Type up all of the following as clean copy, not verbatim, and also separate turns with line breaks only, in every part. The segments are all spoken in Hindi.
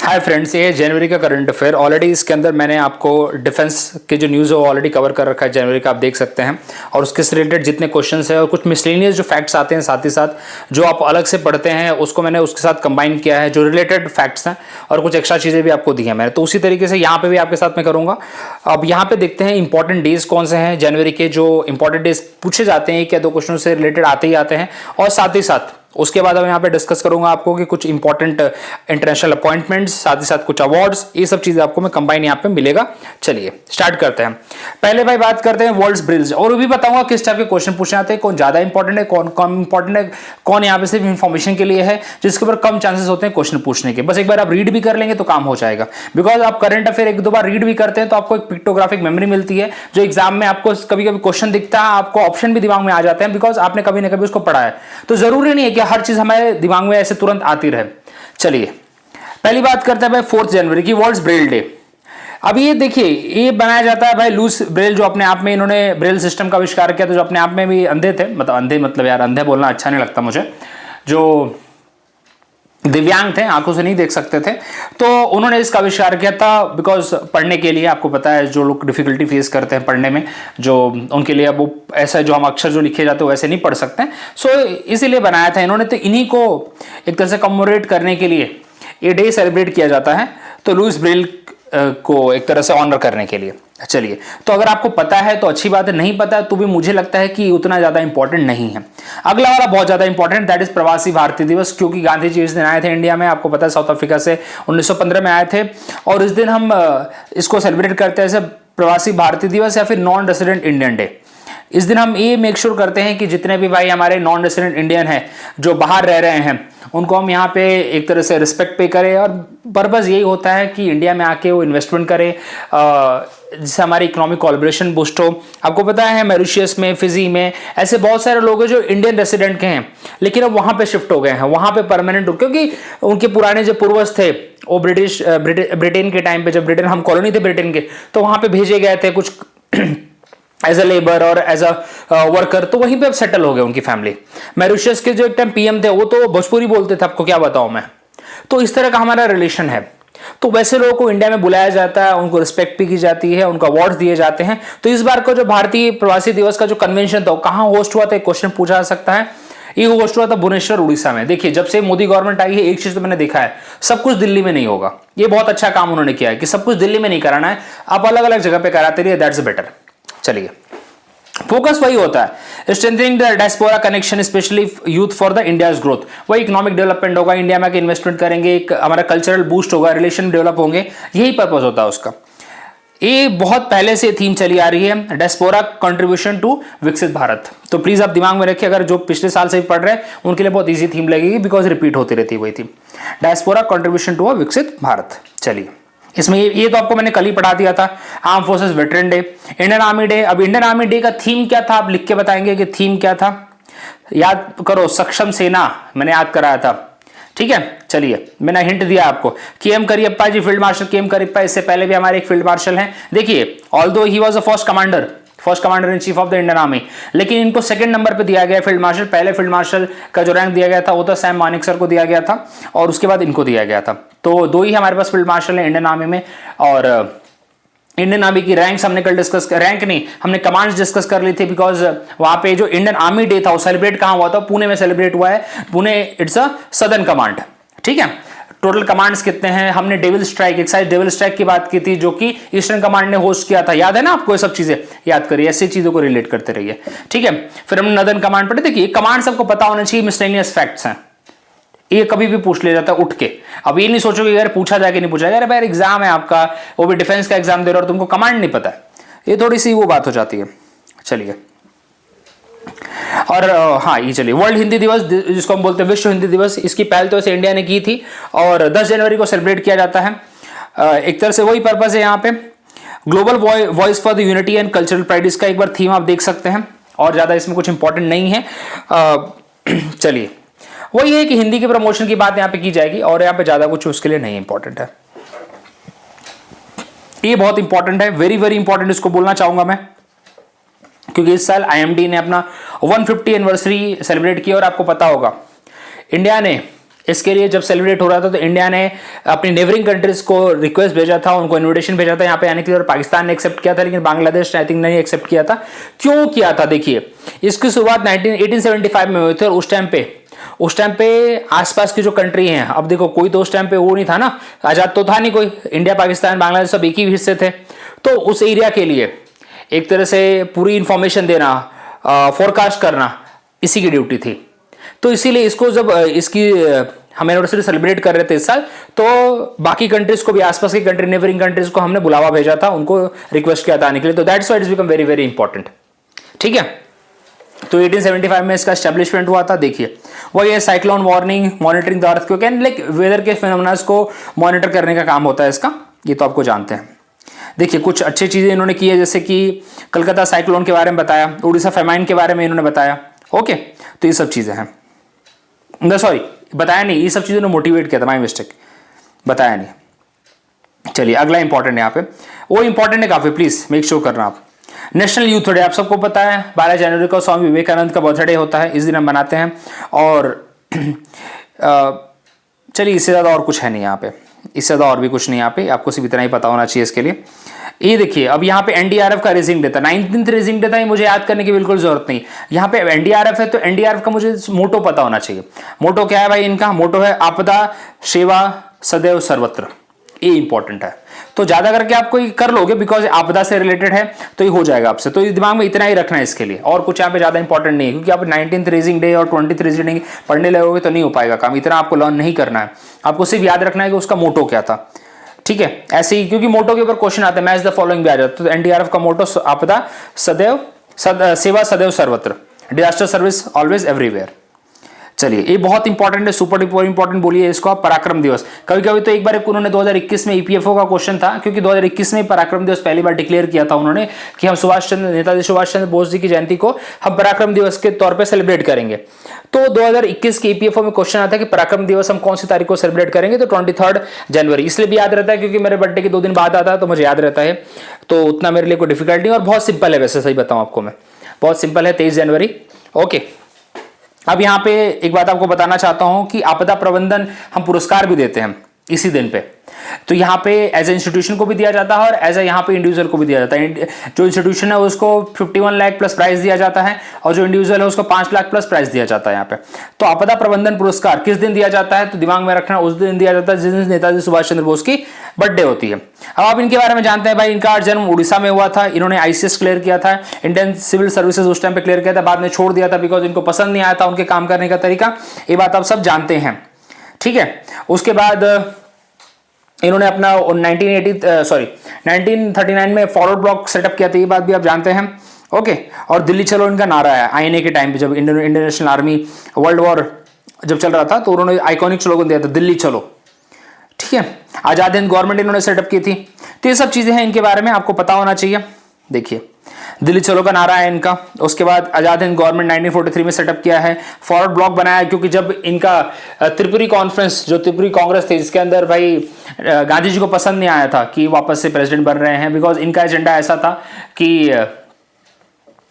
हाय फ्रेंड्स, ये है जनवरी का करंट अफेयर। ऑलरेडी इसके अंदर मैंने आपको डिफेंस के जो न्यूज़ है वो ऑलरेडी कवर कर रखा है जनवरी का, आप देख सकते हैं। और उसके से रिलेटेड जितने क्वेश्चंस हैं और कुछ मिसलेनियस जो फैक्ट्स आते हैं साथ ही साथ जो आप अलग से पढ़ते हैं उसको मैंने उसके साथ कंबाइन किया है, जो रिलेटेड फैक्ट्स हैं और कुछ एक्स्ट्रा चीज़ें भी आपको दी हैं मैंने। तो उसी तरीके से यहाँ पे भी आपके साथ मैं करूँगा। अब यहाँ पे देखते हैं इंपॉर्टेंट डेज कौन से हैं जनवरी के, जो इंपॉर्टेंट डेज पूछे जाते हैं, क्या दो क्वेश्चन से रिलेटेड आते ही आते हैं। और साथ ही साथ उसके बाद मैं यहाँ पे डिस्कस करूंगा आपको कि कुछ इंपॉर्टेंट इंटरनेशनल अपॉइंटमेंट्स, साथ ही साथ कुछ अवार्ड्स, ये सब चीजें आपको मैं कंबाइन यहाँ पे मिलेगा। चलिए स्टार्ट करते हैं। पहले भाई बात करते हैं वर्ल्ड्स ब्रिज, और भी बताऊंगा किस टाइप के क्वेश्चन पूछे जाते हैं, कौन ज्यादा इंपॉर्टेंट है, कौन कम इंपॉर्टेंट है, कौन यहाँ पे सिर्फ इंफॉर्मेशन के लिए है, जिसके ऊपर कम चांसेस होते हैं क्वेश्चन पूछने के। बस एक बार आप रीड भी कर लेंगे तो काम हो जाएगा, बिकॉज आप करंट अफेयर एक दो बार रीड भी करते हैं तो आपको एक पिक्टोग्राफिक मेमोरी मिलती है, जो एग्जाम में आपको कभी कभी क्वेश्चन दिखता है, आपको ऑप्शन भी दिमाग में आ जाते हैं, बिकॉज आपने कभी ना कभी उसको पढ़ा है। तो जरूरी नहीं है कि हर चीज हमारे दिमाग में ऐसे तुरंत आती रहे। चलिए पहली बात करते हैं भाई 4 जनवरी की, वर्ल्ड्स ब्रेल डे। अब ये देखिए, ये बनाया जाता है भाई लुईस ब्रेल, जो अपने आप में इन्होंने ब्रेल सिस्टम का आविष्कार किया था, जो अपने आप में भी अंधे थे, मतलब अंधे मतलब यार अंधे बोलना अच्छा नहीं लगता मुझे, जो दिव्यांग थे, आंखों से नहीं देख सकते थे, तो उन्होंने इसका आविष्कार किया था। बिकॉज पढ़ने के लिए आपको पता है जो लोग डिफिकल्टी फेस करते हैं पढ़ने में, जो उनके लिए अब वो ऐसा जो हम अक्षर जो लिखे जाते हैं वैसे नहीं पढ़ सकते हैं, सो इसीलिए बनाया था इन्होंने। तो इन्हीं को एक तरह से कमेमोरेट करने के लिए ये डे सेलिब्रेट किया जाता है, तो लुईस ब्रेल को एक तरह से ऑनर करने के लिए। चलिए, तो अगर आपको पता है तो अच्छी बात है, नहीं पता है तो भी मुझे लगता है कि उतना ज्यादा इंपॉर्टेंट नहीं है। अगला वाला बहुत ज्यादा इंपॉर्टेंट, दैट इज प्रवासी भारतीय दिवस, क्योंकि गांधी जी इस दिन आए थे इंडिया में, आपको पता है साउथ अफ्रीका से 1915 में आए थे, और इस दिन हम इसको सेलिब्रेट करते हैं एज प्रवासी भारतीय दिवस या फिर नॉन रेसिडेंट इंडियन डे। इस दिन हम ये मेक श्योर करते हैं कि जितने भी भाई हमारे नॉन रेसिडेंट इंडियन हैं जो बाहर रह रहे हैं, उनको हम यहाँ पे एक तरह से रिस्पेक्ट पे करें, और पर्पस यही होता है कि इंडिया में आके वो इन्वेस्टमेंट करें, जिससे हमारी इकोनॉमिक कोलैबोरेशन बूस्ट हो। आपको पता है मॉरिशस में, फिजी में ऐसे बहुत सारे लोग हैं जो इंडियन रेसिडेंट के हैं, लेकिन अब वहाँ पे शिफ्ट हो गए हैं, वहाँ पे परमानेंट, क्योंकि उनके पुराने जो पूर्वज थे वो ब्रिटेन के टाइम पे, जब ब्रिटेन हम कॉलोनी थे ब्रिटेन के, तो वहाँ पे भेजे गए थे कुछ एज अ लेबर और एज अ वर्कर, तो वहीं पे अब सेटल हो गए उनकी फैमिली। मॉरिशस के जो एक टाइम पीएम थे वो तो भोजपुरी बोलते थे, आपको क्या बताऊं मैं। तो इस तरह का हमारा रिलेशन है। तो वैसे लोगों को इंडिया में बुलाया जाता है, उनको रिस्पेक्ट भी की जाती है, उनको अवार्ड दिए जाते हैं। तो इस बार का जो भारतीय प्रवासी दिवस का जो कन्वेंशन था वो कहाँ होस्ट हुआ था, एक क्वेश्चन पूछा जा सकता है। ये होस्ट हुआ था भुवनेश्वर, उड़ीसा में। देखिए, जब से मोदी गवर्नमेंट आई है एक चीज तो मैंने देखा है, सब कुछ दिल्ली में नहीं होगा। ये बहुत अच्छा काम उन्होंने किया है कि सब कुछ दिल्ली में नहीं कराना है, आप अलग अलग जगह पे कराते रहिए, दैट्स बेटर। चलिए, फोकस वही होता है, strengthening the diaspora connection specially youth for the India's growth. वही इकोनॉमिक डेवलपमेंट होगा, इंडिया में इन्वेस्टमेंट करेंगे, एक हमारा कल्चरल बूस्ट होगा, रिलेशन डेवलप होंगे, यही पर्पस होता है उसका। ये बहुत पहले से थीम चली आ रही है, डायस्पोरा कंट्रीब्यूशन टू विकसित भारत। तो प्लीज आप दिमाग में रखिए, अगर जो पिछले साल से पढ़ रहे हैं उनके लिए बहुत इजी थीम लगेगी, बिकॉज रिपीट होती रहती है वही theme, diaspora contribution to a Viksit Bharat. चलिए, इसमें ये तो आपको मैंने कल ही पढ़ा दिया था। Arm forces veteran day, Indian army day. अब इंडियन आर्मी डे का थीम क्या था, आप लिख के बताएंगे कि थीम क्या था, याद करो, सक्षम सेना, मैंने याद कराया था, ठीक है। चलिए, मैंने हिंट दिया आपको, के.एम. करियप्पा जी, फील्ड मार्शल के.एम. करियप्पा, इससे पहले भी हमारे एक फील्ड मार्शल हैं। देखिए, although he was a first commander in chief of the Indian army, लेकिन इनको सेकंड नंबर पे दिया गया फील्ड मार्शल। पहले फील्ड मार्शल का जो रैंक दिया गया था वो तो सैम मानेकशॉ को दिया गया था, और उसके बाद इनको दिया गया था। तो दो ही हमारे पास फील्ड मार्शल है इंडियन आर्मी में। और इंडियन आर्मी की रैंक्स हमने कल डिस्कस, रैंक नहीं, हमने कमांड्स डिस्कस कर ली थी, बिकॉज वहां पे जो इंडियन आर्मी डे था वो सेलिब्रेट कहां हुआ था, पुणे में सेलिब्रेट हुआ है। Pune it's a southern command, ठीक है। टोटल कमांड्स कितने हैं, हमने devil strike, excise devil strike की बात की थी, जो कि ईस्टर्न कमांड ने होस्ट किया था, याद है ना आपको। ये सब चीजें याद करिए, ऐसी चीजों को रिलेट करते रहिए, ठीक है। फिर हमने नदर्न कमांड पढ़े। देखिए, कमांड सबको पता होना चाहिए, मिसलेनियस फैक्ट्स हैं, ये कभी भी पूछ लिया जाता है उठ के। अब ये नहीं सोचोगे यार पूछा जाए कि नहीं पूछा जाए, अरे भाई एग्जाम है आपका, वो भी डिफेंस का एग्जाम दे रहे हो और तुमको कमांड नहीं पता है, ये थोड़ी सी वो बात हो जाती है। चलिए, और हाँ, ये चलिए, वर्ल्ड हिंदी दिवस, जिसको हम बोलते हैं विश्व हिंदी दिवस, इसकी पहल तो वैसे इंडिया ने की थी, और 10 जनवरी को सेलिब्रेट किया जाता है। एक तरह से वही पर्पस है यहाँ पे, global voice for the unity and cultural pride. इसका एक बार थीम आप देख सकते हैं, और ज्यादा इसमें कुछ इंपॉर्टेंट नहीं है। चलिए, वही है कि हिंदी के प्रमोशन की बात यहाँ पे की जाएगी, और यहाँ पे ज्यादा कुछ उसके लिए नहीं इंपॉर्टेंट है। ये बहुत इंपॉर्टेंट है, वेरी वेरी इंपॉर्टेंट, इसको बोलना चाहूंगा मैं, क्योंकि इस साल आईएमडी ने अपना 150 एनिवर्सरी सेलिब्रेट किया, और आपको पता होगा इंडिया ने इसके लिए जब सेलिब्रेट हो रहा था तो इंडिया ने अपनी नेबरिंग कंट्रीज को रिक्वेस्ट भेजा था, उनको इनविटेशन भेजा था यहाँ पे आने के लिए, और पाकिस्तान ने एक्सेप्ट किया था, लेकिन बांग्लादेश आई थिंक नहीं एक्सेप्ट किया था। क्यों किया था? देखिए, इसकी शुरुआत 1875 में हुई थी, और उस टाइम पे आसपास की जो कंट्री हैं, अब देखो कोई तो उस टाइम पे वो नहीं था ना, आजाद तो था नहीं कोई, इंडिया पाकिस्तान बांग्लादेश सब एक ही हिस्से थे, तो उस एरिया के लिए एक तरह से पूरी इंफॉर्मेशन देना, फोरकास्ट करना, इसी की ड्यूटी थी। तो इसीलिए इसको जब इसकी हम एनिवर्सरी सेलिब्रेट कर रहे थे इस साल, तो बाकी कंट्रीज को भी, आसपास की कंट्री, नेबरिंग कंट्रीज को हमने बुलावा भेजा था, उनको रिक्वेस्ट किया था आने के लिए, तो that's why it's become very very important. ठीक है, तो 1875 में इसका एस्टेब्लिशमेंट हुआ था। देखिए, वो ये cyclone warning, monitoring the earthquake and like weather के फिनोमेनास को मॉनिटर करने का काम होता है इसका, ये तो आपको जानते हैं। देखिए, कुछ अच्छी चीजें इन्होंने की है, जैसे कि कलकत्ता साइक्लोन के बारे में बताया, उड़ीसा फेमाइन के बारे में इन्होंने बताया। ओके, तो ये सब चीजें हैं, सॉरी बताया नहीं, ये सब चीजों ने मोटिवेट किया था, माय मिस्टेक, बताया नहीं। चलिए, अगला इंपॉर्टेंट है यहाँ पे, वो इंपॉर्टेंट है काफी, प्लीज मेक श्योर करना आप। नेशनल यूथ डे, आप सबको पता है 12 जनवरी को स्वामी विवेकानंद का बर्थडे होता है, इस दिन हम मनाते हैं। और चलिए, इससे ज्यादा और कुछ है नहीं यहाँ पे, इससे ज्यादा और भी कुछ नहीं यहाँ पे, आपको सिर्फ इतना ही पता होना चाहिए इसके लिए। ये देखिए, अब यहाँ पे एनडीआरएफ का रेजिंग डे था, 19th रेजिंग डे था, ये मुझे याद करने की बिल्कुल जरूरत नहीं। यहाँ पे एनडीआरएफ है तो एनडीआरएफ का मुझे मोटो पता होना चाहिए। मोटो क्या है भाई इनका? मोटो है आपदा सेवा सदैव सर्वत्र, ये इंपॉर्टेंट है। तो ज्यादा करके आपको ये कर लोगे बिकॉज आपदा से रिलेटेड है, तो ये हो जाएगा आपसे, तो ये दिमाग में इतना ही रखना है इसके लिए, और कुछ यहाँ पे ज्यादा इंपॉर्टेंट नहीं है, क्योंकि आप 19th रेजिंग डे और 20th रेजिंग डे पढ़ने लगोगे तो नहीं हो पाएगा काम, इतना आपको लर्न नहीं करना है, आपको सिर्फ याद रखना है कि उसका मोटो क्या था। ठीक है, ऐसे ही, क्योंकि मोटो के ऊपर क्वेश्चन आते हैं, मैच द फॉलोइंग भी आ जाता है, तो एनडीआरएफ का मोटो आपदा सदैव सेवा सदैव सर्वत्र, डिजास्टर सर्विस ऑलवेज एवरीवेयर। चलिए, ये बहुत इंपॉर्टेंट है, सुपर डुपर इंपॉर्टेंट बोलिए इसको आप, पराक्रम दिवस। कभी कभी तो एक बार उन्होंने 2021 में ईपीएफओ का क्वेश्चन था, क्योंकि 2021 में पराक्रम दिवस पहली बार डिक्लेयर किया था उन्होंने कि हम नेताजी सुभाष चंद्र बोस जी की जयंती को हम पराक्रम दिवस के तौर पे सेलिब्रेट करेंगे। तो 2021 के ईपीएफओ में क्वेश्चन आता है कि पराक्रम दिवस हम कौन सी तारीख को सेलिब्रेट करेंगे, तो 23 जनवरी। इसलिए भी याद रहता है क्योंकि मेरे बर्थडे के 2 दिन बाद आता है, तो मुझे याद रहता है, तो उतना मेरे लिए कोई डिफिकल्ट नहीं, और बहुत सिंपल है, वैसे सही बताऊं आपको मैं, बहुत सिंपल है, 23 जनवरी। ओके, अब यहां पे एक बात आपको बताना चाहता हूं कि आपदा प्रबंधन हम पुरस्कार भी देते हैं इसी दिन पे, तो यहाँ पे एज ए इंस्टीट्यूशन को भी दिया जाता है और एज ए यहाँ पे इंडिविजुअल को भी दिया जाता है। जो इंस्टीट्यूशन है उसको 51 लाख प्लस प्राइज दिया जाता है, और जो इंडिविजुअल है उसको 5 लाख प्लस प्राइज दिया जाता है यहाँ पे। तो आपदा प्रबंधन पुरस्कार किस दिन दिया जाता है, तो दिमाग में रखना, उस दिन दिया जाता है जिस दिन नेताजी सुभाष चंद्र बोस की बर्थडे होती है। अब आप इनके बारे में जानते हैं भाई, इनका जन्म उड़ीसा में हुआ था, इन्होंने आईसीएस क्लियर किया था, इंडियन सिविल सर्विसेज उस टाइम पे क्लियर किया था, बाद में छोड़ दिया था बिकॉज इनको पसंद नहीं आया था उनके काम करने का तरीका, ये बात आप सब जानते हैं। ठीक है, उसके बाद इन्होंने अपना 1939 में फॉरवर्ड ब्लॉक सेटअप किया था, ये बात भी आप जानते हैं। ओके, और दिल्ली चलो इनका नारा है, आईएनए के टाइम पे जब Indian national army world war जब चल रहा था तो उन्होंने आइकॉनिक स्लोगन दिया था, दिल्ली चलो। ठीक है, आजाद हिंद गवर्नमेंट इन्होंने सेटअप की थी, तो ये सब चीजें हैं इनके बारे में आपको पता होना चाहिए। देखिए, दिल्ली चलो का नारा है इनका। उसके बाद आजाद हिंद गवर्नमेंट 1943 में सेटअप किया है, फॉरवर्ड ब्लॉक बनाया, क्योंकि जब इनका त्रिपुरी कॉन्फ्रेंस, जो त्रिपुरी कांग्रेस थी, जिसके अंदर भाई गांधी जी को पसंद नहीं आया था कि वापस से प्रेसिडेंट बन रहे हैं, बिकॉज इनका एजेंडा ऐसा था कि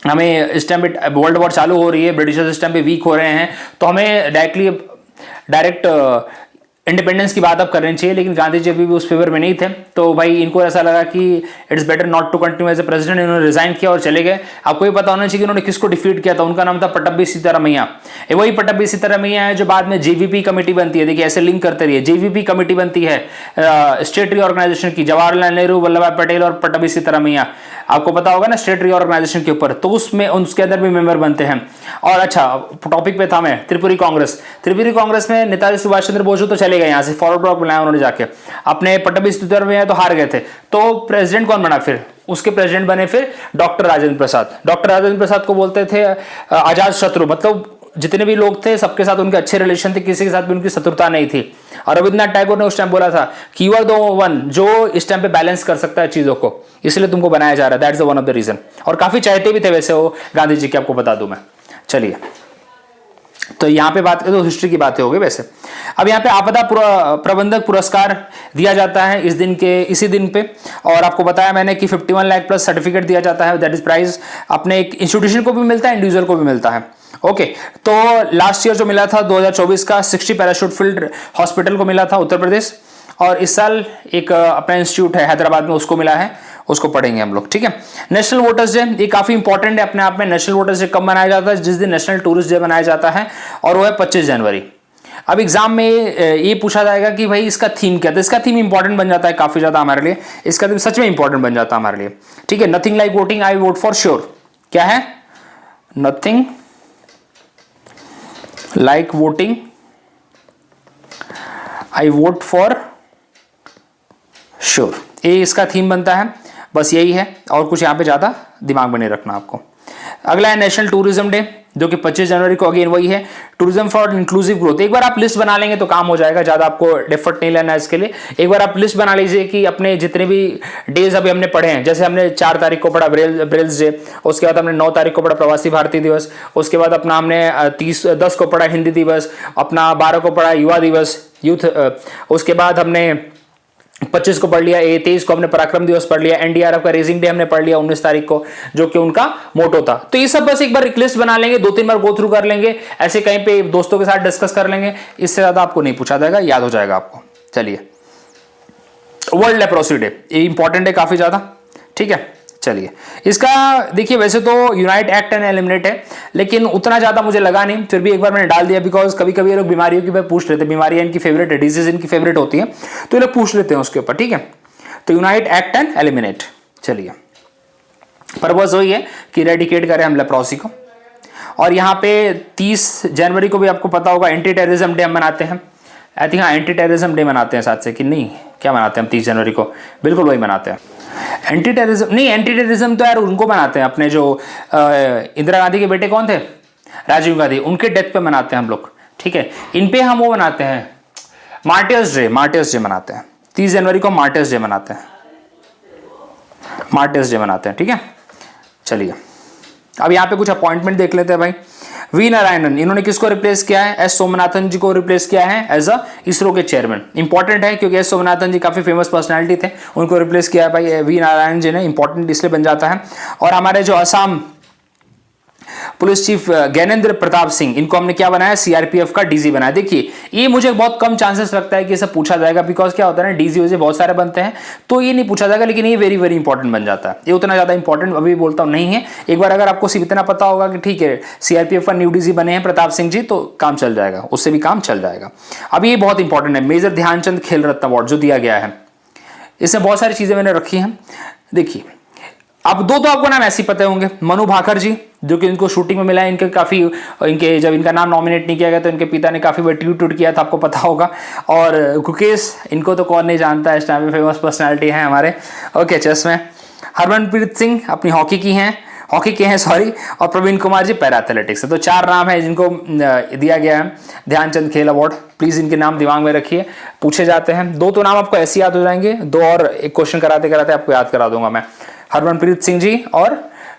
हमें इस टाइम पे वर्ल्ड वॉर चालू हो रही है, ब्रिटिशर्स इस टाइम पे वीक हो रहे हैं, तो हमें डायरेक्ट इंडिपेंडेंस की बात अब करनी चाहिए, लेकिन गांधी जी अभी भी उस फेवर में नहीं थे, तो भाई इनको ऐसा लगा कि it's better not to continue as a president, इन्होंने रिजाइन किया और चले गए। आपको ये पता होना चाहिए कि उन्होंने किसको डिफीट किया था, उनका नाम था पट्टभी सीतारामैया। वही पट्टभी सीतारामैया है जो बाद में जेवीपी कमेटी बनती है, देखिए ऐसे लिंक करते रहिए, जेवीपी कमेटी बनती है स्टेट रीऑर्गेनाइजेशन की, जवाहरलाल नेहरू, वल्लभ भाई पटेल और पट्टभी सीतारामैया, आपको पता होगा ना स्टेट रीऑर्गेनाइजेशन के ऊपर, तो उसमें उसके अंदर भी मेंबर बनते हैं। और अच्छा, टॉपिक पे था मैं, त्रिपुरी कांग्रेस में नेताजी सुभाष चंद्र बोस तो चले गए यहाँ से, फॉरवर्ड ब्लॉक बनाया उन्होंने जाके, अपने पट्टभी सीतारामैया तो हार गए थे, तो प्रेसिडेंट कौन बना फिर, उसके प्रेसिडेंट बने फिर डॉक्टर राजेंद्र प्रसाद। डॉक्टर राजेंद्र प्रसाद को बोलते थे आजाद शत्रु, मतलब जितने भी लोग थे सबके साथ उनके अच्छे रिलेशन थे, किसी के साथ भी उनकी शत्रुता नहीं थी। और रविन्द्रनाथ टैगोर ने उस टाइम बोला था कि यू आर द वन जो इस टाइम पे बैलेंस कर सकता है चीजों को, इसलिए तुमको बनाया जा रहा है, that's the one of the reason. और काफी चाहते भी थे वैसे वो गांधी जी के, आपको बता दूं मैं। चलिए तो यहाँ पे बात करें तो हिस्ट्री की बातें हो गई वैसे। अब यहाँ पे आपदा प्रबंधक पुरस्कार दिया जाता है इसी दिन पे, और आपको बताया मैंने कि 51 लाख प्लस सर्टिफिकेट दिया जाता है, दैट इज प्राइज अपने एक इंस्टीट्यूशन को भी मिलता है, इंडिविजुअल को भी मिलता है। ओके, तो लास्ट ईयर जो मिला था 2024 का 60 पैराशूट फील्ड हॉस्पिटल को मिला था उत्तर प्रदेश, और इस साल एक अपना इंस्टीट्यूट है हैदराबाद में उसको मिला है, उसको पढ़ेंगे हम लोग, ठीक है। नेशनल वोटर्स डे, ये काफी इंपॉर्टेंट है अपने आप में। नेशनल वोटर्स डे कब मनाया जाता है? जिस दिन नेशनल टूरिस्ट डे मनाया जाता है, और वो है 25 जनवरी। अब एग्जाम में ये पूछा जाएगा कि भाई इसका थीम क्या था। इसका थीम इंपॉर्टेंट बन जाता है काफी ज्यादा हमारे लिए, इसका थीम सच में इंपॉर्टेंट बन जाता है हमारे लिए, ठीक है। Nothing like voting, I vote for sure. क्या है? Nothing like voting, I vote for sure, ये इसका थीम बनता है। बस यही है, और कुछ यहाँ पे ज्यादा दिमाग में नहीं रखना आपको। अगला है नेशनल टूरिज्म डे, जो कि 25 जनवरी को, अगेन वही है, टूरिज्म फॉर इंक्लूसिव ग्रोथ। एक बार आप लिस्ट बना लेंगे तो काम हो जाएगा, ज्यादा आपको एफर्ट नहीं लेना है इसके लिए। एक बार आप लिस्ट बना लीजिए कि अपने जितने भी डेज अभी हमने पढ़े हैं, जैसे हमने 4 तारीख को पढ़ा ब्रेल्स डे, उसके बाद हमने 9 तारीख को पढ़ा प्रवासी भारतीय दिवस, उसके बाद अपना हमने 10 को पढ़ा हिंदी दिवस, अपना 12 को पढ़ा युवा दिवस यूथ, उसके बाद हमने 25 को पढ़ लिया, 23 को हमने पराक्रम दिवस पढ़ लिया, एनडीआरएफ का रेजिंग डे हमने पढ़ लिया 19 तारीख को, जो कि उनका मोटो था। तो ये सब बस एक बार एक लिस्ट बना लेंगे, 2-3 बार गो थ्रू कर लेंगे, ऐसे कहीं पे दोस्तों के साथ डिस्कस कर लेंगे, इससे ज्यादा आपको नहीं पूछा जाएगा, याद हो जाएगा आपको। चलिए, वर्ल्ड लेप्रोसी डे, ये इंपॉर्टेंट है काफी ज्यादा, ठीक है। चलिए, इसका देखिए वैसे तो यूनाइट एक्ट एंड एलिमिनेट है, लेकिन उतना ज्यादा मुझे लगा नहीं, फिर भी एक बार मैंने डाल दिया, बिकॉज कभी कभी ये लोग बीमारियों की पूछ लेते हैं, बीमारियां इनकी फेवरेट है, डिजीज इनकी फेवरेट होती है, तो ये लोग पूछ लेते हैं उसके ऊपर, ठीक है। तो यूनाइट एक्ट एंड एलिमिनेट, चलिए, पर्पस वही है कि रेडिकेट करें हम लेप्रोसी को। और यहाँ पे 30 जनवरी को भी आपको पता होगा एंटी टेररिज्म डे हम मनाते हैं, आई थिंक हाँ एंटी टेररिज्म डे मनाते हैं साथ से, कि नहीं क्या मनाते हैं हम 30 जनवरी को? बिल्कुल वही मनाते हैं। एंटी टेररिज्म नहीं, एंटी टेररिज्म तो यार उनको मनाते हैं, अपने जो इंदिरा गांधी के बेटे कौन थे, राजीव गांधी, उनके डेथ पे मनाते हैं हम लोग, ठीक है। इन पे हम वो मनाते हैं मार्टियर्स डे मनाते हैं, 30 जनवरी को मार्टियर्स डे मनाते हैं, मार्टियर्स डे मनाते हैं, ठीक है। चलिए, अब यहाँ पे कुछ अपॉइंटमेंट देख लेते हैं भाई। वी नारायणन, इन्होंने किसको रिप्लेस किया है? एस सोमनाथन जी को रिप्लेस किया है एज अ इसरो के चेयरमैन। इंपॉर्टेंट है क्योंकि एस सोमनाथन जी काफी फेमस पर्सनालिटी थे, उनको रिप्लेस किया है भाई वी नारायणन जी ने, इंपॉर्टेंट इसलिए बन जाता है। और हमारे जो असम पुलिस चीफ ज्ञानेंद्र प्रताप सिंह, इनको हमने क्या बनाया? सीआरपीएफ का डीजी बनाया। देखिए, ये मुझे बहुत कम चांसेस लगता है कि सब पूछा जाएगा, बिकॉज क्या होता है ना, डीजी वैसे बहुत सारे बनते हैं तो ये नहीं पूछा जाएगा, लेकिन ये वेरी वेरी इंपॉर्टेंट बन जाता है। ये उतना ज्यादा इंपॉर्टेंट अभी बोलता हूं नहीं है, एक बार अगर आपको सिर्फ इतना पता होगा कि ठीक है सीआरपीएफ का न्यू डीजी बने हैं प्रताप सिंह जी, तो काम चल जाएगा, उससे भी काम चल जाएगा। अब ये बहुत इंपॉर्टेंट है, मेजर ध्यानचंद खेल रत्न अवार्ड जो दिया गया है, इसमें बहुत सारी चीजें मैंने रखी हैं। देखिए, अब दो तो आपको नाम ऐसे ही पते होंगे, मनु भाकर जी, जो कि इनको शूटिंग में मिला है, इनके काफी, इनके जब इनका नाम नॉमिनेट नहीं किया गया तो इनके पिता ने काफी बार ट्वीट किया था, आपको पता होगा। और गुकेश, इनको तो कौन नहीं जानता है, इस टाइम पे फेमस पर्सनालिटी है हमारे, ओके, चेस में। हरमनप्रीत सिंह अपनी हॉकी के हैं सॉरी, और प्रवीण कुमार जी पैरा एथलेटिक्स। तो 4 नाम है जिनको दिया गया है ध्यानचंद खेल अवार्ड। प्लीज इनके नाम दिमाग में रखिए, पूछे जाते हैं। 2 तो नाम आपको ऐसे याद हो जाएंगे, 2 और एक क्वेश्चन कराते कराते आपको याद करा दूंगा मैं, हरमनप्रीत सिंह जी और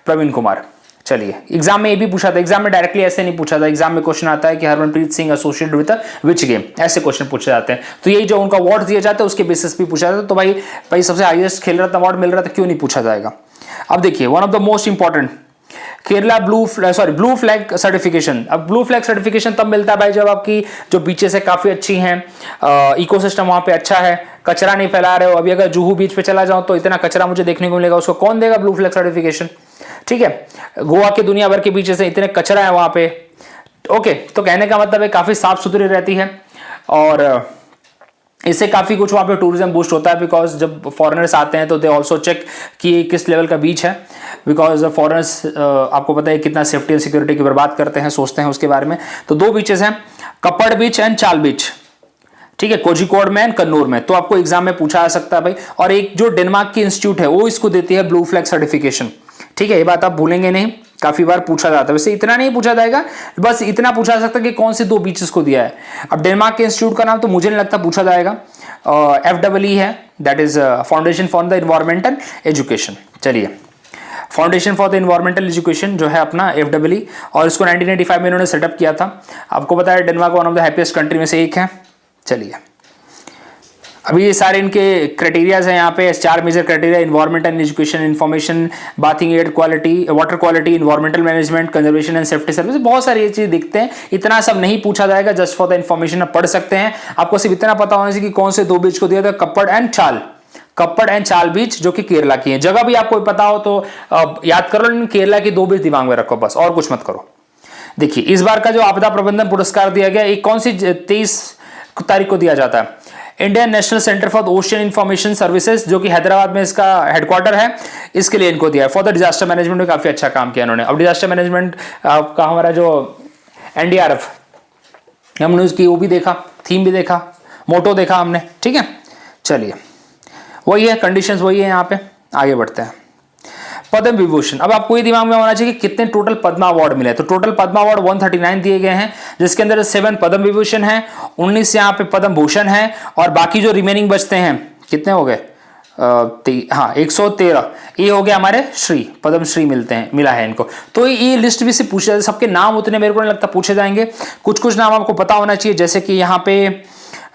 प्रवीण कुमार। चलिए, एग्जाम में ये भी पूछा था, एग्जाम में डायरेक्टली ऐसे नहीं पूछा था, एग्जाम में क्वेश्चन आता है कि Harmanpreet Singh associated with which game, ऐसे क्वेश्चन पूछे जाते हैं। तो यही जो उनका अवार्ड दिए जाते हैं उसके बेसिस पे पूछा जाता है। तो भाई सबसे हाईएस्ट खेल रत्न अवार्ड मिल रहा था, क्यों नहीं पूछा जाएगा? अब देखिए, one of the most important Kerala blue flag certification. अब ब्लू फ्लैग सर्टिफिकेशन तब मिलता है भाई जब आपकी जो बीचेस है काफी अच्छी हैं, इकोसिस्टम वहां पे अच्छा है, कचरा नहीं फैला रहे हो। अभी अगर जुहू बीच पे चला जाऊं तो इतना कचरा मुझे देखने को मिलेगा, उसको कौन देगा ब्लू फ्लैग सर्टिफिकेशन? ठीक है, गोवा के दुनिया भर के बीचेस है, इतने कचरा है वहां पे। ओके, तो कहने का मतलब है काफी साफ सुथरी रहती है, और इससे काफी कुछ वहां पे टूरिज्म बूस्ट होता है, बिकॉज जब फॉरेनर्स आते हैं तो दे ऑल्सो चेक कि किस लेवल का बीच है, बिकॉज फॉरेनर्स आपको पता है कितना सेफ्टी एंड सिक्योरिटी की बर्बाद करते हैं, सोचते हैं उसके बारे में। तो 2 बीचेस हैं, कपड़ बीच एंड चाल बीच, ठीक है, कोझिकोड में एंड कन्नूर में। तो आपको एग्जाम में पूछा जा सकता है भाई। और एक जो डेनमार्क की इंस्टीट्यूट है वो इसको देती है ब्लू फ्लैग सर्टिफिकेशन, ठीक है, ये बात आप भूलेंगे नहीं, काफी बार पूछा जाता है। वैसे इतना नहीं पूछा जाएगा, बस इतना पूछा जा सकता है कि कौन से 2 बीचेस को दिया है। अब डेनमार्क के इंस्टीट्यूट का नाम तो मुझे नहीं लगता पूछा जाएगा, FEE है, that is foundation for the environmental education. चलिए, foundation for the environmental education जो है अपना FEE, और इसको 1985 में इन्होंने सेटअप किया था। आपको पता है Denmark one of the happiest country में से एक है। चलिए, अभी ये सारे इनके क्राइटेरियाज हैं यहाँ पे, 4 major criteria: environment and education, information, bathing air quality, water quality, environmental management, conservation and safety service. बहुत सारी ये चीज दिखते हैं, इतना सब नहीं पूछा जाएगा, जस्ट फॉर द इन्फॉर्मेशन आप पढ़ सकते हैं। आपको सिर्फ इतना पता होना चाहिए कि कौन से 2 बीच को दिया था, कप्पड़ एंड चाल बीच, जो कि केरला की है। जगह भी आपको पता हो तो याद कर लो, लेकिन केरला की 2 बीच दिमाग में रखो बस, और कुछ मत करो। देखिए, इस बार का जो आपदा प्रबंधन पुरस्कार दिया गया, एक कौन सी 23 तारीख को दिया जाता है? Indian national centre for ocean information services, जो कि हैदराबाद में इसका हेडक्वार्टर है, इसके लिए इनको दिया है। फॉर द डिजास्टर मैनेजमेंट में काफी अच्छा काम किया इन्होंने। अब डिजास्टर मैनेजमेंट का हमारा जो NDRF हमने उसकी वो भी देखा, थीम भी देखा, मोटो देखा हमने, ठीक है। चलिए, वही है, कंडीशंस वही है। यहाँ पे आगे बढ़ते हैं। पद्म विभूषण, अब आपको ये दिमाग में होना चाहिए कि कितने टोटल पद्मा अवार्ड मिले। तो टोटल पद्मा अवार्ड 139 दिए गए हैं, जिसके अंदर 7 पद्म विभूषण है, 19 यहाँ पे पद्म भूषण है, और बाकी जो रिमेनिंग बचते हैं कितने हो गए? 113 ये हो गया हमारे श्री, पद्म श्री मिला है इनको। तो ये लिस्ट भी से पूछा जाए, सबके नाम उतने मेरे को नहीं लगता पूछे जाएंगे। कुछ नाम आपको पता होना चाहिए, जैसे कि यहाँ पे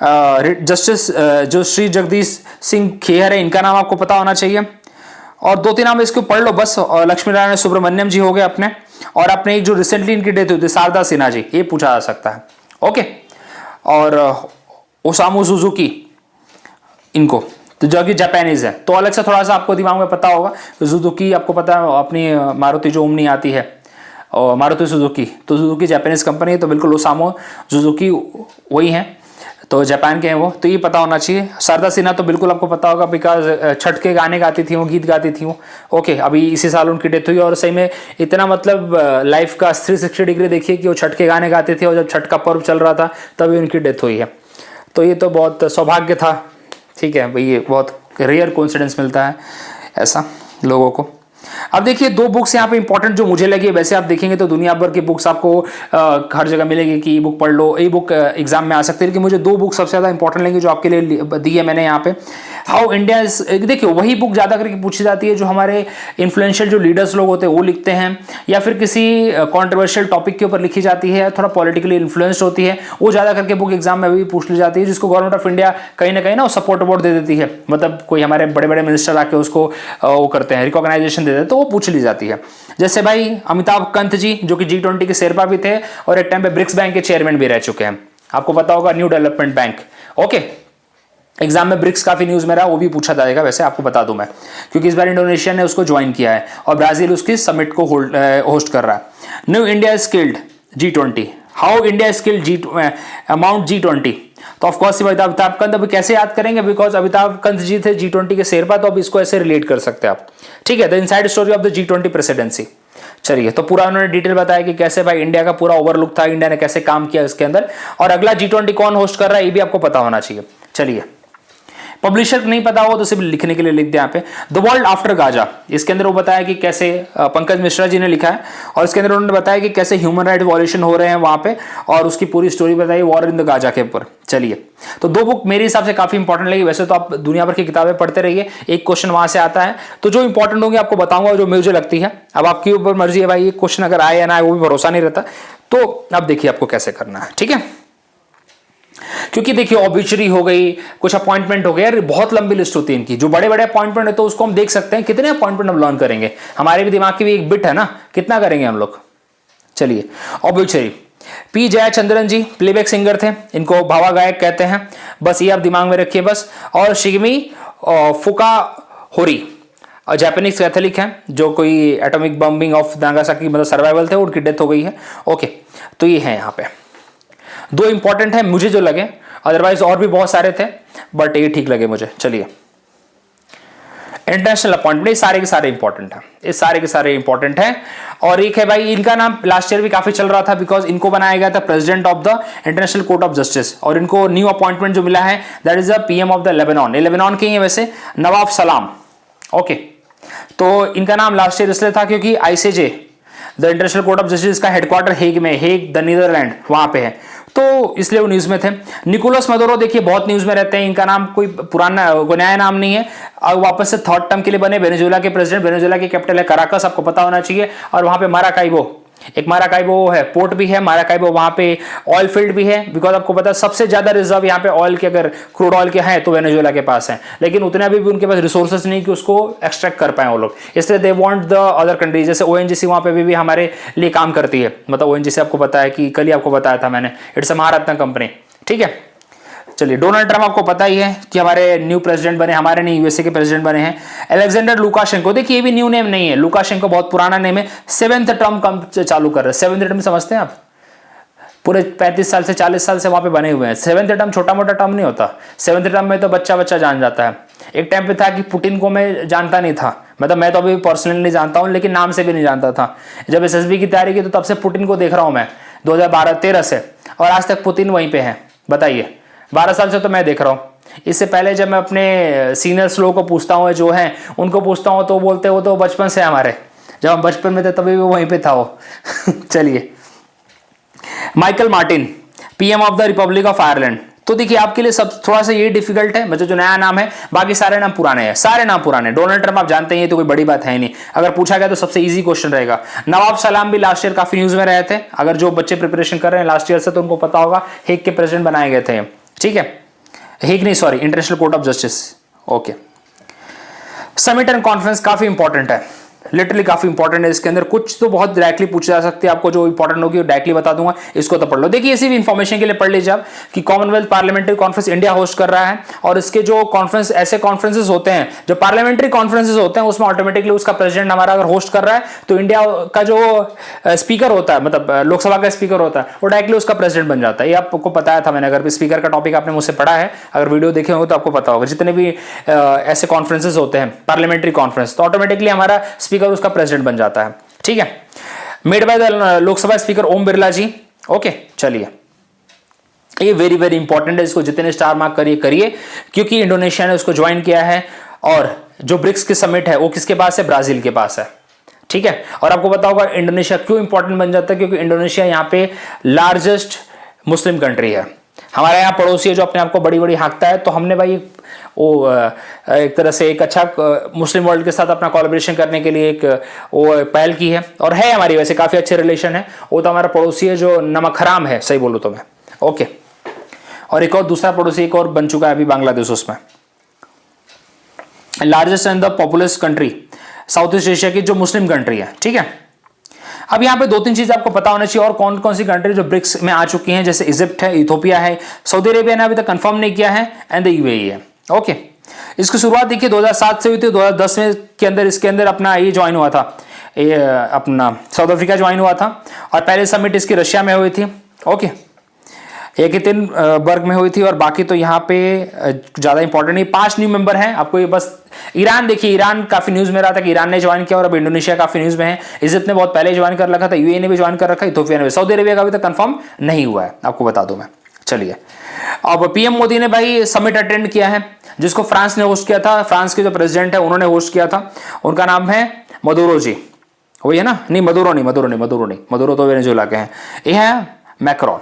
जस्टिस जो श्री जगदीश सिंह खेहर है, इनका नाम आपको पता होना चाहिए। और 2-3 नाम इसको पढ़ लो बस। और लक्ष्मी नारायण सुब्रमण्यम जी हो गए अपने, और अपने एक जो रिसेंटली इनकी डेथ हुई थी शारदा सिन्हा जी, ये पूछा जा सकता है। ओके, और ओसामू सुजुकी इनको, तो जो कि जापानीज है, तो अलग से थोड़ा सा आपको दिमाग में पता होगा। सुजुकी आपको पता है अपनी मारुति जो ओमनी आती है, और मारुति सुजुकी, तो सुजुकी जापानीज कंपनी है, तो बिल्कुल ओसामू सुजुकी वही है, तो जापान के हैं वो, तो ये पता होना चाहिए। शारदा सिन्हा तो बिल्कुल आपको पता होगा, बिकॉज छठ के गाने गाती थी वो, गीत गाती थी वो। ओके, अभी इसी साल उनकी डेथ हुई, और सही में इतना मतलब लाइफ का 360 डिग्री देखिए कि वो छठ के गाने गाते थे, और जब छठ का पर्व चल रहा था तभी उनकी डेथ हुई है। तो ये तो बहुत सौभाग्य था, ठीक है भाई, ये बहुत रेयर कोइंसिडेंस मिलता है ऐसा लोगों को। अब देखिए, 2 बुक्स यहाँ पे इंपॉर्टेंट जो मुझे लगी, वैसे आप देखेंगे तो दुनिया भर की बुक्स आपको हर जगह मिलेगी कि ई बुक पढ़ लो, ई बुक एग्जाम में आ सकती है, लेकिन मुझे 2 बुक सबसे ज़्यादा इंपॉर्टेंट लगी जो आपके लिए दी है मैंने यहाँ पे। हाउ इंडिया इज, देखिए वही बुक ज़्यादा करके पूछी जाती है जो हमारे इन्फ्लुएंशियल जो लीडर्स लोग होते हैं वो लिखते हैं, या फिर किसी कॉन्ट्रोवर्शियल टॉपिक के ऊपर लिखी जाती है, थोड़ा पॉलिटिकली इन्फ्लुएंस्ड होती है, वो ज़्यादा करके बुक एग्जाम में भी पूछ ली जाती है, जिसको गवर्नमेंट ऑफ इंडिया कहीं ना कहीं ना सपोर्ट वोट दे देती है। मतलब कोई हमारे बड़े बड़े मिनिस्टर आके उसको वो करते हैं, रिकॉग्नाइजेशन दे देते हैं, तो वो पूछ ली जाती है। जैसे भाई अमिताभ कांत जी, जो कि G20 के शेरपा भी थे, और एक टाइम पे ब्रिक्स बैंक के चेयरमैन भी रह चुके हैं, आपको पता होगा, new development bank. Okay, exam में ब्रिक्स काफी न्यूज में रहा, वो भी पूछा जाएगा, वैसे आपको बता दूं मैं, क्योंकि इस बार इंडोनेशिया ने उसको ज्वाइन किया है, और ब्राजील उसकी समिट को होस्ट कर रहा है। New India skilled G20, how India skilled amount G20। तो ऑफकोर्स अमिताभ कांत, अभी कैसे याद करेंगे, बिकॉज अमिताभ कांत जी थे G20 के शेरपा, तो अब इसको ऐसे रिलेट कर सकते हैं आप, ठीक है। The inside story of the G20 presidency. चलिए, तो पूरा उन्होंने डिटेल बताया कि कैसे भाई इंडिया का पूरा ओवरलुक था, इंडिया ने कैसे काम किया इसके अंदर, और अगला G20 कौन होस्ट कर रहा है ये भी आपको पता होना चाहिए। चलिए, पब्लिशर नहीं पता हो तो सिर्फ लिखने के लिए लिख दे यहाँ पे, द वर्ल्ड आफ्टर गाजा। इसके अंदर वो बताया कि कैसे पंकज मिश्रा जी ने लिखा है, और इसके अंदर उन्होंने बताया कि कैसे ह्यूमन राइट वॉल्यूशन हो रहे हैं वहां पे, और उसकी पूरी स्टोरी बताई वॉर इन द गाजा के ऊपर। चलिए, तो 2 बुक मेरे हिसाब से काफी इंपॉर्टेंट लगी। वैसे तो आप दुनिया भर की किताबें पढ़ते रहिए, एक क्वेश्चन वहां से आता है, तो जो इंपॉर्टेंट होंगे आपको बताऊंगा, जो मुझे लगती है। अब आपकी ऊपर मर्जी है भाई, ये क्वेश्चन अगर आए या ना आए वो भी भरोसा नहीं रहता, तो अब देखिए आपको कैसे करना है, ठीक है। क्योंकि देखिए, ऑब्ituary हो गई, कुछ अपॉइंटमेंट हो गया, यार बहुत लंबी लिस्ट होती है इनकी, जो बड़े बड़े अपॉइंटमेंट है तो उसको हम देख सकते हैं कितने अपॉइंटमेंट हम लर्न करेंगे, हमारे भी दिमाग की भी एक बिट है ना, कितना करेंगे हम लोग। चलिए, ऑब्ituary, पी जयचंद्रन जी प्लेबैक सिंगर थे, इनको भावा गायक कहते हैं, बस ये आप दिमाग में रखिए बस। और शिगमी फुकाहोरी जापानीज कैथोलिक हैं, जो कोई एटॉमिक बम्बिंग ऑफ नागासाकी मतलब सर्वाइवल थे, उनकी डेथ हो गई है। ओके, तो ये है यहाँ पे 2 इंपॉर्टेंट है मुझे जो लगे, अदरवाइज और भी बहुत सारे थे, बट ये ठीक लगे मुझे। चलिए, इंटरनेशनल अपॉइंटमेंट, ये सारे के सारे इंपॉर्टेंट है, ये सारे के सारे इंपॉर्टेंट है। और एक है भाई, इनका नाम लास्ट ईयर भी काफी चल रहा था, बिकॉज इनको बनाया गया था president of the international court of justice, और इनको न्यू अपॉइंटमेंट जो मिला है that is the PM of the Lebanon. ये लेबनान के ही है वैसे, नवाब सलाम। ओके, तो इनका नाम लास्ट ईयर इसलिए था क्योंकि ICJ the international court of justice का हेडक्वार्टर हेग में, हेग द नीदरलैंड वहां पे है, तो इसलिए वो न्यूज़ में थे। निकोलस मदुरो देखिए बहुत न्यूज़ में रहते हैं, इनका नाम कोई पुराना कोई नया नाम नहीं है, अब वापस से थर्ड टर्म के लिए बने वेनेजुएला के प्रेसिडेंट। वेनेजुएला की कैपिटल है कराकस, आपको पता होना चाहिए। और वहां पे माराकाइबो, एक माराकाइबो है, पोर्ट भी है माराकाइबो, वहां पे ऑयल फील्ड भी है, बिकॉज आपको पता है सबसे ज्यादा रिजर्व यहाँ पे ऑयल के, अगर क्रूड ऑयल के हैं तो वेनेजुएला के पास है, लेकिन उतने अभी भी उनके पास रिसोर्सेज नहीं कि उसको एक्सट्रैक्ट कर पाए वो लोग, इसलिए they want the other countries. जैसे ओएनजीसी वहां पे भी हमारे लिए काम करती है, मतलब ओएनजीसी आपको पता है कि कल ही आपको बताया था मैंने, इट्स अ महारत्न कंपनी, ठीक है। चलिए, डोनाल्ड ट्रम्प आपको पता ही है कि हमारे न्यू प्रेसिडेंट बने, हमारे नहीं यूएसए के प्रेसिडेंट बने हैं। अलेक्जेंडर लुकाशेंको, देखिए ये भी न्यू नेम नहीं है, लुकाशेंको बहुत पुराना नेम है, 7th टर्म कम चालू कर रहे हैं। 7th टर्म समझते हैं आप, पूरे 35 साल से 40 साल से वहां पे बने हुए हैं। 7th टर्म छोटा मोटा टर्म नहीं होता, 7th टर्म में तो बच्चा बच्चा जान जाता है। एक टाइम पे था कि पुतिन को मैं जानता नहीं था, मतलब मैं तो अभी पर्सनली नहीं जानता हूं, लेकिन नाम से भी नहीं जानता था। जब एसएसबी की तैयारी की तो तब से पुतिन को देख रहा हूं मैं, 2012-13 से, और आज तक पुतिन वहीं पे है। बताइए, 12 साल से तो मैं देख रहा हूँ। इससे पहले जब मैं अपने सीनियर्स लोगों को पूछता हूँ, जो हैं उनको पूछता हूँ, तो बोलते हो तो बचपन से हमारे, जब हम बचपन में थे तभी भी वहीं पे था वो। चलिए, Michael Martin, PM of the Republic of Ireland. तो देखिए आपके लिए सब थोड़ा सा ये डिफिकल्ट है, मतलब जो नया नाम है, बाकी सारे नाम पुराने हैं, सारे नाम पुराने। डोनाल्ड ट्रम्प आप जानते हैं, ये तो कोई बड़ी बात है नहीं, अगर पूछा गया तो सबसे इजी क्वेश्चन रहेगा। नवाब सलाम भी लास्ट ईयर काफी न्यूज में रहे थे, अगर जो बच्चे प्रिपरेशन कर रहे हैं लास्ट ईयर से तो उनको पता होगा, हेग के प्रेसिडेंट बनाए गए थे, ठीक है। हेग नहीं, sorry, international court of justice, okay. Summit and conference काफी इंपॉर्टेंट है, लिटरली काफी इंपॉर्टेंट है। इसके अंदर कुछ तो बहुत डायरेक्टली पूछा जा सकती है, आपको जो इंपॉर्टेंट होगी वो डायरेक्टली बता दूंगा, इसको तो पढ़ लो। देखिए इसी भी इंफॉर्मेशन के लिए पढ़ लीजिए आप कि Commonwealth parliamentary conference India host कर रहा है, और इसके जो कॉन्फ्रेंस, ऐसे कॉन्फ्रेंसेस होते हैं जो पार्लियामेंट्री कॉन्फ्रेंसेस होते हैं, उसमें ऑटोमेटिकली उसका प्रेसिडेंट हमारा अगर होस्ट कर रहा है तो इंडिया का जो स्पीकर होता है, मतलब लोकसभा का स्पीकर होता है, वो डायरेक्टली उसका प्रेसिडेंट बन जाता है। ये आपको बताया था मैंने, अगर स्पीकर का टॉपिक आपने मुझसे पढ़ा है, अगर वीडियो देखे होंगे तो आपको पता होगा। जितने भी ऐसे कॉन्फ्रेंसेस होते हैं पार्लियामेंट्री कॉन्फ्रेंस, तो ऑटोमेटिकली हमारा स्पीकर उसका प्रेसिडेंट बन जाता है, ठीक है। Made by the Lok Sabha speaker Om Birla ji, okay. चलिए, ये वेरी वेरी इंपॉर्टेंट है, इसको जितने स्टार मार्क करिए करिए, क्योंकि इंडोनेशिया ने उसको ज्वाइन किया है, और जो ब्रिक्स की समिट है वो किसके पास है, ब्राजील के पास है, ठीक है। और आपको पता होगा इंडोनेशिया क्यों इंपॉर्टेंट बन जाता है, क्योंकि इंडोनेशिया यहाँ पे लार्जेस्ट मुस्लिम कंट्री है। हमारे यहाँ पड़ोसी है जो अपने आप को बड़ी बड़ी हाँकता है, तो हमने भाई वो एक तरह से एक अच्छा मुस्लिम वर्ल्ड के साथ अपना कोलैबोरेशन करने के लिए एक वो पहल की है, और है हमारी वैसे काफी अच्छे रिलेशन है। वो तो हमारा पड़ोसी है जो नमक हराम है, सही बोलूं तो मैं, ओके। और एक और दूसरा पड़ोसी एक और बन चुका है अभी, बांग्लादेश, उसमें largest and the populace country south east Asia की जो मुस्लिम कंट्री है, ठीक है। अब यहाँ पे 2-3 चीज आपको पता होना चाहिए, और कौन कौन सी कंट्री जो ब्रिक्स में आ चुकी हैं, जैसे इजिप्ट है, इथोपिया है, सऊदी अरेबिया ने अभी तक कंफर्म नहीं किया है, एंड द यूएई है, ओके। इसकी शुरुआत देखिए 2007 से हुई थी, 2010 में के अंदर इसके अंदर अपना ये ज्वाइन हुआ था, ये अपना साउथ अफ्रीका ज्वाइन हुआ था, और पहले समिट इसकी रशिया में हुई थी, ओके। एक ही 3 वर्ग में हुई थी, और बाकी तो यहाँ पे ज्यादा इंपॉर्टेंट नहीं। 5 न्यू मेंबर हैं, आपको ये बस ईरान देखिए, ईरान काफी न्यूज में रहा था कि ईरान ने ज्वाइन किया, और अब इंडोनेशिया काफी न्यूज में है। इजिप्ट ने बहुत पहले ज्वाइन कर रखा था, यूएई ने भी ज्वाइन कर रखा है, इथोपिया ने भी। सऊदी अरेबिया का अभी तक कंफर्म नहीं हुआ है, आपको बता दूं मैं। चलिए, अब पीएम मोदी ने भाई समिट अटेंड किया है, जिसको फ्रांस ने होस्ट किया था। फ्रांस के जो प्रेसिडेंट है उन्होंने होस्ट किया था, उनका नाम है मदुरो जी, वही है ना, नहीं मदुरो तो वेनेजुएला के हैं, ये है मैक्रोन।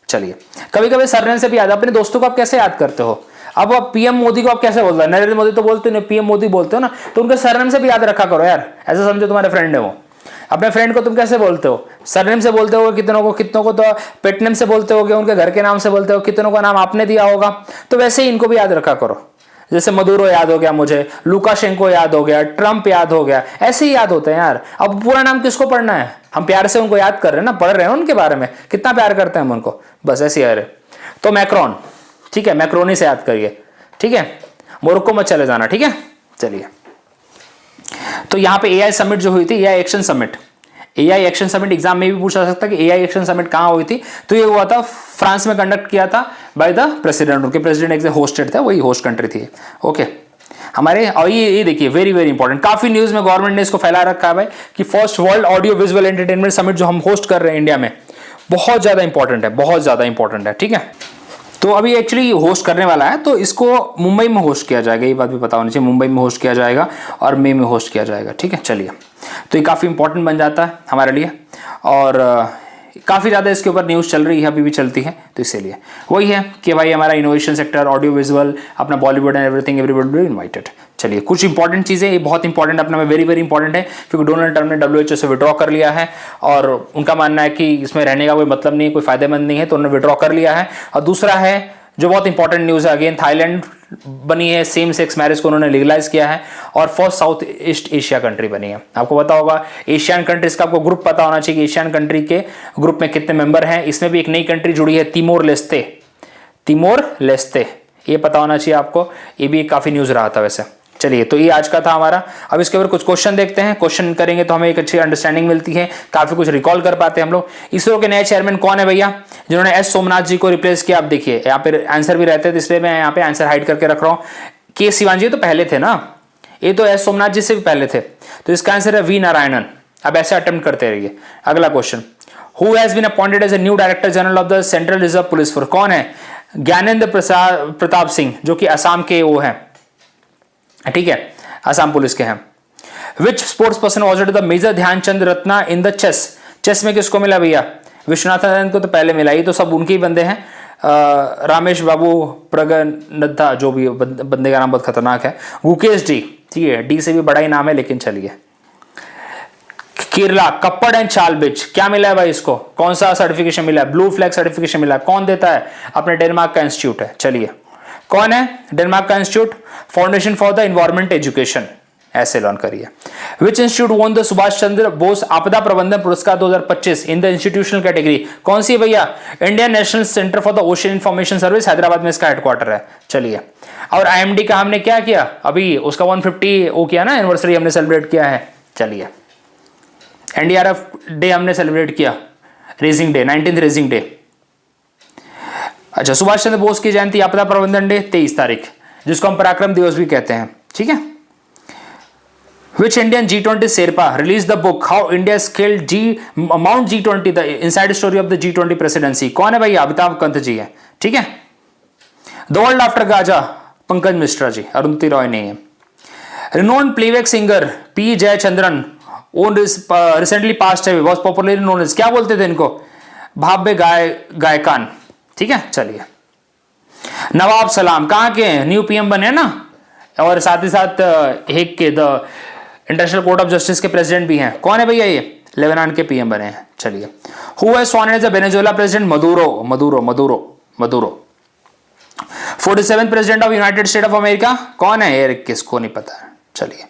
चलिए, कभी कभी सरनेम से भी याद, अपने दोस्तों को आप कैसे याद करते हो? अब आप पीएम मोदी को आप कैसे बोलते हो? नरेंद्र मोदी तो बोलते नहीं, पीएम मोदी बोलते हो ना, तो उनके सरनेम से भी याद रखा करो यार, ऐसा समझो तुम्हारे फ्रेंड है वो। अपने फ्रेंड को तुम कैसे बोलते हो? सरनेम से बोलते हो, कितनों को तो पेटनेम से बोलते होगे, उनके घर के नाम से बोलते हो, कितनों का नाम आपने दिया होगा, तो वैसे ही इनको भी याद रखा करो। जैसे मदुरो याद हो गया मुझे, लुकाशेंको याद हो गया, ट्रंप याद हो गया, ऐसे ही याद होते हैं यार। अब पूरा नाम किसको पढ़ना है? हम प्यार से उनको याद कर रहे हैं ना, पढ़ रहे हैं उनके बारे में, कितना प्यार करते हैं हम उनको, बस ऐसे यार। तो मैक्रोन, ठीक है, मैक्रोनी से याद करिए, ठीक है, मोरक्को मत चले जाना, ठीक है। चलिए, तो यहाँ पे एआई समिट जो हुई थी, AI action summit, AI action summit exam में भी पूछा जा सकता है कि एआई एक्शन समिट कहाँ हुई थी, तो ये हुआ था फ्रांस में, कंडक्ट किया था बाय द प्रेसिडेंट, उनके प्रेसिडेंट एक होस्टेड था, वही होस्ट कंट्री थी, ओके हमारे। और ये देखिए वेरी वेरी इंपॉर्टेंट, काफी न्यूज में गवर्नमेंट ने इसको फैला रखा है भाई कि first world audio visual entertainment summit जो हम होस्ट कर रहे हैं इंडिया में, बहुत ज्यादा इंपॉर्टेंट है, बहुत ज्यादा इंपॉर्टेंट है, ठीक है। तो अभी एक्चुअली होस्ट करने वाला है, तो इसको मुंबई में होस्ट किया जाएगा, ये बात भी पता होनी चाहिए, मुंबई में होस्ट किया जाएगा और मई में होस्ट किया जाएगा, ठीक है। चलिए, तो ये काफ़ी इंपॉर्टेंट बन जाता है हमारे लिए, और काफ़ी ज़्यादा इसके ऊपर न्यूज़ चल रही है, अभी भी चलती है, तो इसीलिए वही है कि भाई हमारा इनोवेशन सेक्टर, ऑडियो विजुअल, अपना Bollywood and everything, everybody invited. चलिए कुछ इंपॉर्टेंट चीज़ें, ये बहुत इंपॉर्टेंट अपने में वेरी वेरी इंपॉर्टेंट है, क्योंकि डोनाल्ड ट्रंप ने WHO से विड्रॉ कर लिया है और उनका मानना है कि इसमें रहने का कोई मतलब नहीं है, कोई फायदेमंद नहीं है, तो उन्होंने विड्रॉ कर लिया है। और दूसरा है जो बहुत इंपॉर्टेंट न्यूज़ है, अगेन थाईलैंड बनी है, सेम सेक्स मैरिज को उन्होंने लीगलाइज किया है और first south east Asia country बनी है। आपको पता होगा एशियन कंट्रीज का आपको ग्रुप पता होना चाहिए कि एशियन कंट्री के ग्रुप में कितने मेंबर हैं। इसमें भी एक नई कंट्री जुड़ी है, तिमोर लेस्ते, तिमोर लेस्ते, ये पता होना चाहिए आपको, ये भी काफ़ी न्यूज़ रहा था वैसे। चलिए तो ये आज का था हमारा। अब इसके ऊपर कुछ क्वेश्चन देखते हैं, क्वेश्चन करेंगे तो हमें एक अच्छी अंडरस्टैंडिंग मिलती है, काफी कुछ रिकॉल कर पाते हैं हम लोग। इसरो के नए चेयरमैन कौन है भैया, जिन्होंने एस सोमनाथ जी को रिप्लेस किया? आप देखिए यहाँ पे आंसर भी रहते थे, इसलिए मैं यहाँ पे आंसर हाइड करके रख रहा हूँ। के सिवान जी तो पहले थे ना, ये तो एस सोमनाथ जी से भी पहले थे, तो इसका आंसर है वी नारायणन। अब ऐसे अटेम्प्ट करते रहिए। अगला question, who has been appointed as a new director general of the central reserve police force? कौन है? ज्ञानेंद्र प्रताप सिंह, जो कि असम के वो हैं, ठीक है, असम पुलिस के हैं। Which sports person awarded the major Dhyan Chand Ratna in the chess? Chess में किसको मिला भैया? विश्वनाथन को तो पहले मिला, ये तो सब उनके ही बंदे हैं। रामेश बाबू प्रगनद्धा, जो भी बंदे का नाम बहुत खतरनाक है। गुकेश डी, ठीक है, डी से भी बड़ा ही नाम है, लेकिन चलिए। केरला कप्पड़ एंड चालबिच, क्या मिला है भाई इसको? कौन सा सर्टिफिकेशन मिला है? ब्लू फ्लैग सर्टिफिकेशन मिला है। कौन देता है? अपने डेनमार्क का इंस्टीट्यूट है। चलिए कौन है डेनमार्क का institute? Foundation for the environment education, ऐसे लॉन्च करिए। Which institute won the Subhash Chandra Bose आपदा प्रबंधन पुरस्कार 2025 इन द इंस्टीट्यूशनल कैटेगरी? कौन सी है भैया? Indian national centre for the ocean information service, Hyderabad में इसका हेडक्वार्टर है। चलिए, और IMD का हमने क्या किया अभी, उसका 150 वो किया ना, एनिवर्सरी हमने सेलिब्रेट किया है। चलिए, NDRF डे हमने सेलिब्रेट किया, raising day, 19th raising day. अच्छा, सुभाष चंद्र बोस की जयंती, आपदा प्रबंधन डे 23 तारीख, जिसको हम पराक्रम दिवस भी कहते हैं, ठीक है। Which Indian G20 Sherpa released the book How India Scaled Mount G20, the inside story of the G20 presidency? कौन है भैया? अमिताभ कांत जी है, ठीक है। The World After Gaja, Pankaj Mishra ji, Arundhati Roy नहीं है। Renowned playback singer P. Jayachandran recently passed away, was popularly known as, क्या बोलते थे इनको? भाव्य गायकान, ठीक है। चलिए, नवाब सलाम कहाँ के हैं? न्यू PM बने ना, और साथ ही साथ हेग के the international court of justice के प्रेसिडेंट भी हैं। कौन है भैया ये? लेबनान के PM बने हैं। चलिए, who has sworn as the Venezuela president? Maduro. 47th president of United States of America कौन है? यार किसको नहीं पता है। चलिए,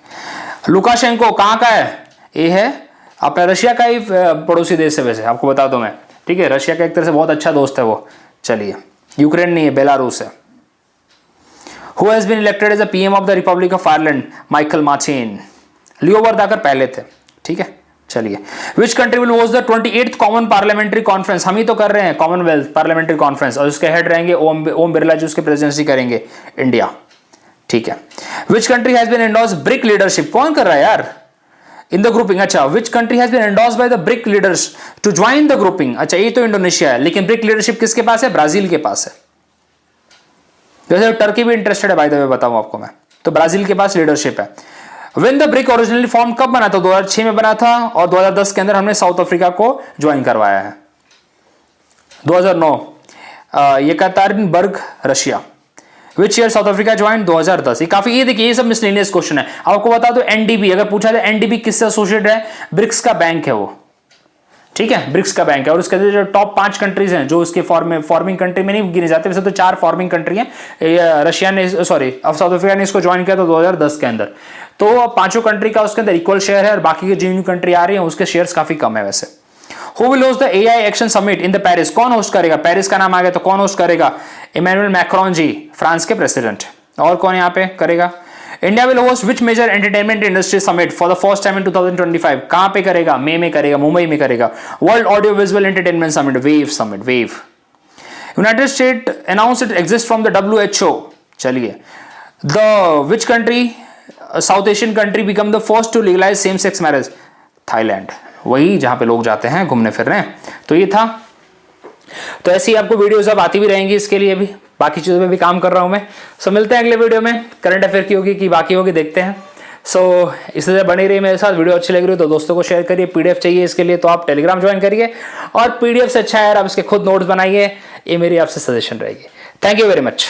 लुकाशेंको कहाँ का है? ये है अपना रशिया का ही पड़ोसी देश है, वैसे आपको बता दूं मैं, ठीक है। रशिया का एक तरह से बहुत अच्छा दोस्त है वो। चलिए, यूक्रेन नहीं है, बेलारूस है। Who has been elected as the PM of the Republic of Ireland? Michael Martin. Leo Varadkar पहले थे, ठीक है। चलिए, Which country will host the 28th Common Parliamentary Conference? हम ही तो कर रहे हैं कॉमनवेल्थ पार्लियामेंट्री कॉन्फ्रेंस, और उसके हेड रहेंगे ओम बिरला जी, उसके प्रेसिडेंसी करेंगे, इंडिया, ठीक है। Which country has been endorsed BRIC leadership? कौन कर रहा है यार इन द ग्रुपिंग? अच्छा, which country has been endorsed by the BRIC leaders to join the grouping? अच्छा, ये तो इंडोनेशिया है, लेकिन BRIC लीडरशिप किसके पास है? ब्राजील के पास है। वैसे टर्की भी इंटरेस्टेड है, बाय द वे बताऊं आपको मैं, तो ब्राजील के पास लीडरशिप है। When the BRIC originally formed, कब बना था? 2006 में बना था, और 2010 के अंदर हमने साउथ अफ्रीका को ज्वाइन करवाया है। 2009 Yekaterinburg Russia. Which year south Africa join? 2010। ये काफी, ये देखिए, ये सब मिसलेनियस क्वेश्चन है। आपको बता दो NDB, अगर पूछा जाए NDB किससे एसोसिएटेड है? ब्रिक्स का बैंक है वो, ठीक है, ब्रिक्स का बैंक है। और उसके अंदर जो टॉप 5 कंट्रीज हैं, जो उसके फॉर्मिंग कंट्री में नहीं गिने जाते, वैसे तो 4 फॉर्मिंग कंट्री हैं। रशिया ने, सॉरी, अब साउथ अफ्रीका ने इसको ज्वाइन किया तो 2010 के अंदर, तो 5 कंट्री का उसके अंदर इक्वल शेयर है, और बाकी के जिन कंट्री आ रही हैं उसके शेयर्स काफी कम है वैसे। Who will host the AI Action Summit in the Paris? कौन होस्ट करेगा? पेरिस का नाम आ गया तो कौन होस्ट करेगा? इमैनुअल मैक्रोन जी, फ्रांस के प्रेसिडेंट। और कौन यहाँ पे करेगा? India will host which major entertainment industry summit for the first time in 2025? कहां पे करेगा? मई में करेगा, मुंबई में करेगा। World audio visual entertainment summit, wave. United state announce it exist from the WHO। चलिए, the which country, south Asian country, become the first to legalize same sex marriage? Thailand, वही जहां पे लोग जाते हैं घूमने फिरने। तो ये था, तो ऐसी आपको वीडियोस अब आती भी रहेंगी, इसके लिए भी बाकी चीजों पे भी काम कर रहा हूं मैं। सो मिलते हैं अगले वीडियो में, करंट अफेयर की होगी कि बाकी होगी, देखते हैं। सो इससे बनी रही मेरे साथ, वीडियो अच्छी लग रही है तो दोस्तों को शेयर करिए। पीडीएफ चाहिए इसके लिए तो आप टेलीग्राम ज्वाइन करिए, और पीडीएफ से अच्छा है यार आप इसके खुद नोट्स बनाइए, ये मेरी आपसे सजेशन रहेगी। Thank you very much.